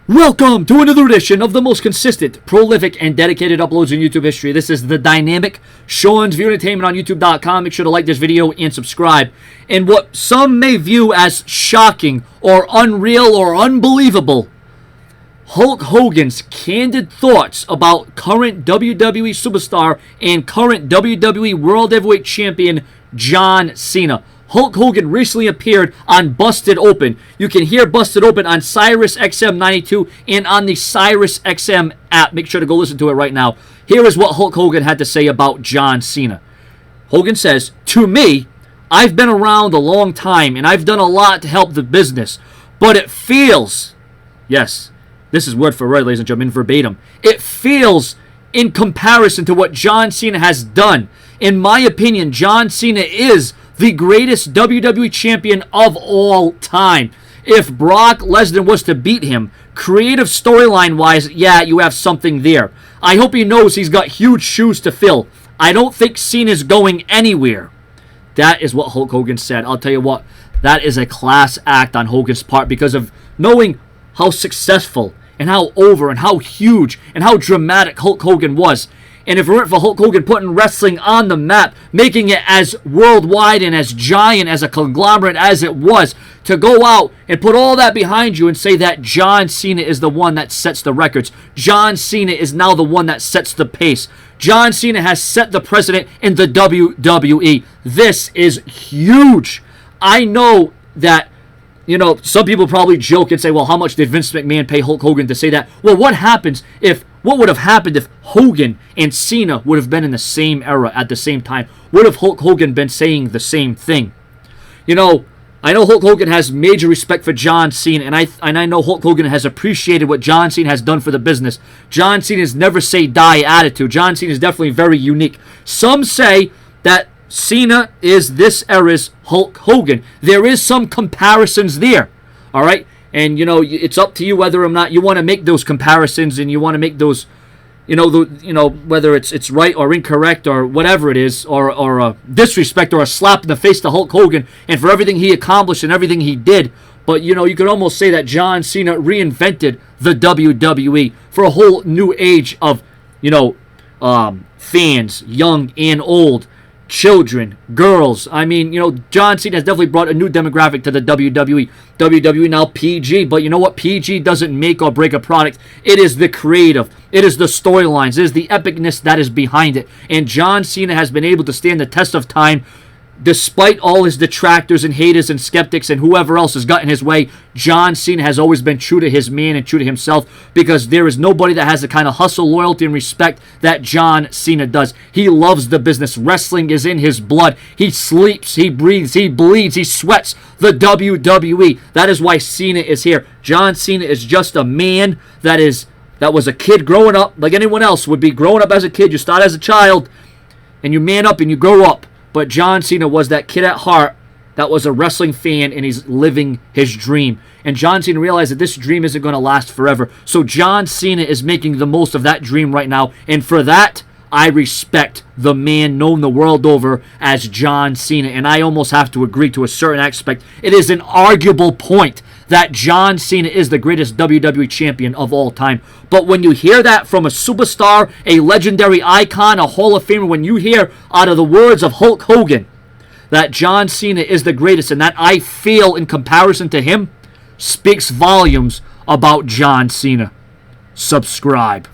Welcome to another edition of the most consistent, prolific, and dedicated uploads in YouTube history. This is the dynamic Sean's View Entertainment on YouTube.com. Make sure to like this video and subscribe. And what some may view as shocking or unreal or unbelievable, Hulk Hogan's candid thoughts about current WWE superstar and current WWE World Heavyweight Champion John Cena. Hulk Hogan recently appeared on Busted Open. You can hear Busted Open on Sirius XM 92 and on the Sirius XM app. Make sure to go listen to it right now. Here is what Hulk Hogan had to say about John Cena. Hogan says, "To me, I've been around a long time and I've done a lot to help the business. But it feels," yes, this is word for word, ladies and gentlemen, verbatim, "it feels in comparison to what John Cena has done. In my opinion, John Cena is the greatest WWE champion of all time. If Brock Lesnar was to beat him, creative storyline-wise, yeah, you have something there. I hope he knows he's got huge shoes to fill. I don't think Cena's going anywhere." That is what Hulk Hogan said. I'll tell you what, that is a class act on Hogan's part because of knowing how successful and how over and how huge and how dramatic Hulk Hogan was. And if it weren't for Hulk Hogan putting wrestling on the map, making it as worldwide and as giant as a conglomerate as it was, to go out and put all that behind you and say that John Cena is the one that sets the records. John Cena is now the one that sets the pace. John Cena has set the precedent in the WWE. This is huge. I know that, some people probably joke and say, well, how much did Vince McMahon pay Hulk Hogan to say that? Well, what would have happened if Hogan and Cena would have been in the same era at the same time? Would have Hulk Hogan been saying the same thing? I know Hulk Hogan has major respect for John Cena, and I know Hulk Hogan has appreciated what John Cena has done for the business. John Cena's never say die attitude. John Cena is definitely very unique. Some say that Cena is this era's Hulk Hogan. There is some comparisons there, all right? And, it's up to you whether or not you want to make those comparisons and you want to make those, whether it's right or incorrect or whatever it is, or a disrespect or a slap in the face to Hulk Hogan and for everything he accomplished and everything he did. But, you could almost say that John Cena reinvented the WWE for a whole new age of, fans, young and old, children, girls. I mean, John Cena has definitely brought a new demographic to the WWE. WWE now PG, but you know what? PG doesn't make or break a product. It is the creative. It is the storylines. It is the epicness that is behind it. And John Cena has been able to stand the test of time despite all his detractors and haters and skeptics and whoever else has gotten his way. John Cena has always been true to his man and true to himself because there is nobody that has the kind of hustle, loyalty, and respect that John Cena does. He loves the business. Wrestling is in his blood. He sleeps, he breathes, he bleeds, he sweats the WWE. That is why Cena is here. John Cena is just a man that was a kid growing up like anyone else would be growing up as a kid. You start as a child and you man up and you grow up. But John Cena was that kid at heart that was a wrestling fan, and he's living his dream. And John Cena realized that this dream isn't going to last forever. So John Cena is making the most of that dream right now. And for that, I respect the man known the world over as John Cena. And I almost have to agree to a certain aspect. It is an arguable point that John Cena is the greatest WWE champion of all time. But when you hear that from a superstar, a legendary icon, a Hall of Famer, when you hear out of the words of Hulk Hogan that John Cena is the greatest and that I feel in comparison to him, speaks volumes about John Cena. Subscribe.